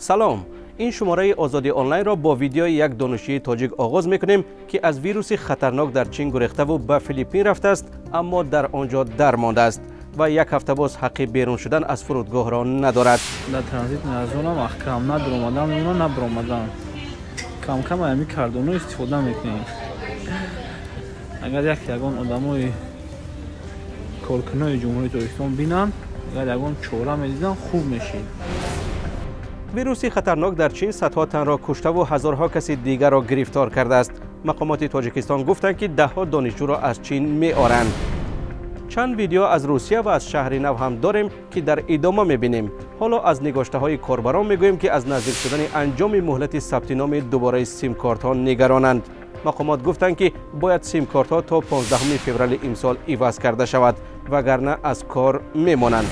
سلام، این شماره آزادی آنلاین را با ویدیوی یک دانشجوی تاجیک آغاز میکنیم که از ویروسی خطرناک در چین گریخته و به فیلیپین رفته است، اما در آنجا درمانده است و یک هفته باز حق بیرون شدن از فرودگاه را ندارد. در ترانزیت نزدونم محکم نه درآمدم اونا نه برآمدم. کم کم همی کردونو استفاده میکنیم. اگر یگان آدمای کارکنای جمهوری ترکستان بینن، اگر یگان چهره میدیدن خوب میشید. ویروسی خطرناک در چین صدها تن را کشته و هزارها کسی دیگر را گرفتار کرده است. مقامات تاجیکستان گفتند که دهها دانشجو را از چین می آرند. چند ویدیو از روسیه و از شهر نو هم داریم که در ادامه میبینیم. حالا از نگاشته های کاربران میگوییم که از نزدیک شدن انجام مهلت ثبت نام دوباره سیم کارت ها نگرانند. مقامات گفتند که باید سیم کارت ها تا 15 فوریه امسال عوض کرده شود وگرنه از کار میمانند.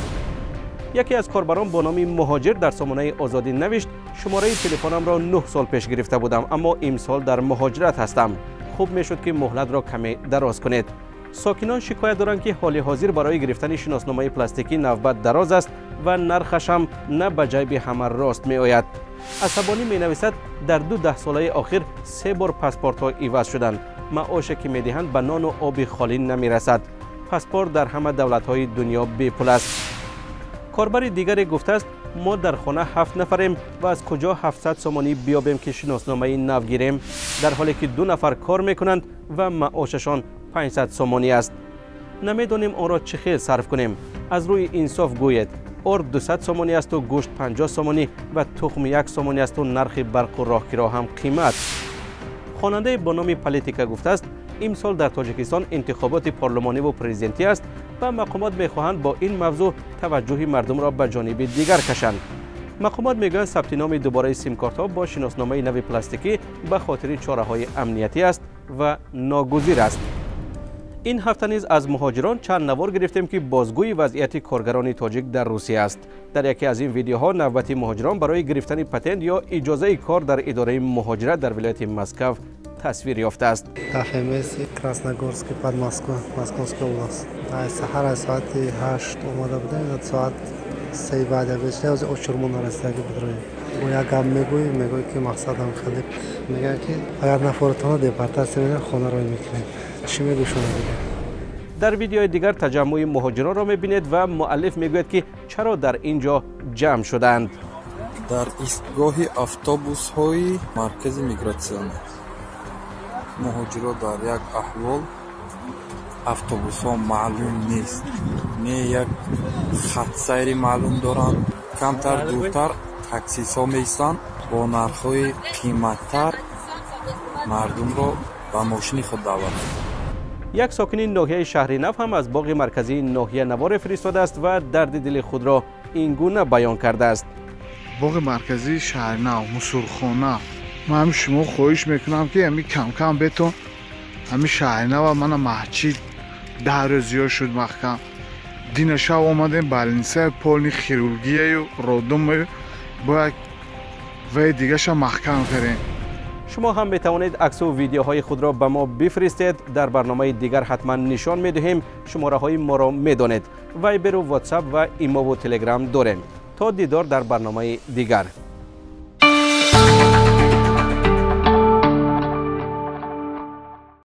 یکی از کاربران با نام مهاجر در سامانه آزادی نوشت: شماره تلفنم را 9 سال پیش گرفته بودم، اما امسال در مهاجرت هستم. خوب میشد که مهلت را کمی دراز کنید. ساکنان شکایت دارند که حال حاضر برای گرفتن شناسنامه پلاستیکی نوبت دراز است و نرخش هم نه به جیب همه راست می آید. عصبانی می نویسد در 10 ساله اخیر 3 بار پاسپورت ها عوض شدند. معاشی که می دهند به نان و آب خالی نمی رسد. پاسپورت در همه دولت های دنیا بی پول است. کاربر دیگری گفته است: ما در خانه 7 نفریم و از کجا 700 سومانی بیابیم که شناسنامه نو گیریم، در حالی که 2 نفر کار میکنند و معاششان 500 سومانی است. نمیدانیم آن را چه خیلی صرف کنیم. از روی انصاف گوید. ارد 200 سومانی است و گوشت 50 سومانی و تخم 1 سومانی است و نرخ برق و راهگیرها هم قیمت. خواننده با نام پالیتیکا گفته است: امسال در تاجیکستان انتخابات پارلمانی و پرزیدنتی است و مقامات میخواهند با این موضوع توجه مردم را به جانب دیگر کشند. مقامات میگویند ثبت نام دوباره سیم کارت ها با شناسنامه نو پلاستیکی به خاطر چاره های امنیتی است و ناگزیر است. این هفته نیز از مهاجران چند نوار گرفتیم که بازگوی وضعیت کارگران تاجیک در روسیه است. در یکی از این ویدیوها نوبت مهاجران برای گرفتن پتنت یا اجازه کار در اداره مهاجرت در ولایت مسکو تصویر یافته است. افمس کراسنogorsk под Москва, Московская область. از سحر ساعت 8 اومده بودیم، ساعت 3 بعد از بیشتر اوچرمون رسیدگی بود. و یک هم میگوی که مقصدم خیلی میگن که اگر نفرتان دیپارتاس میدن خانه رو میکنیم. چی میگوی شما دیگه؟ در ویدیوی دیگر تجمع مهاجران را میبینید و مؤلف میگوید که چرا در اینجا جمع شدند. در ایستگاه اتوبوس های مرکز میگراسیون مهاجران در یک احوال اتوبوس ها معلوم نیست، نه یک خط سیری معلوم دارند، کمتر دورتر تاکسی ها میستند با نرخ های قیمتتر مردم را به ماشین خود دعوت. یک ساکن ناحیه شهر نو هم از باغ مرکزی ناحیه نوار فرستاده است و درد دل خود را این گونه بیان کرده است. باغ مرکزی شهر نو مسورخانه، من هم شما خواهش میکنم که همی کم کم بتون همی شهر نو من محچید 10 روزی شد محکم دین شب آمدیم بالینسه پولنی خیرولگیه و رادوم باید و دیگه شب محکم کریم. شما هم میتوانید عکس و ویدیوهای خود را به ما بفرستید. در برنامه دیگر حتما نشان میدهیم. شماره های ما را میدانید. وایبر و واتساپ و ایمو و تلگرام داریم. تا دیدار در برنامه دیگر.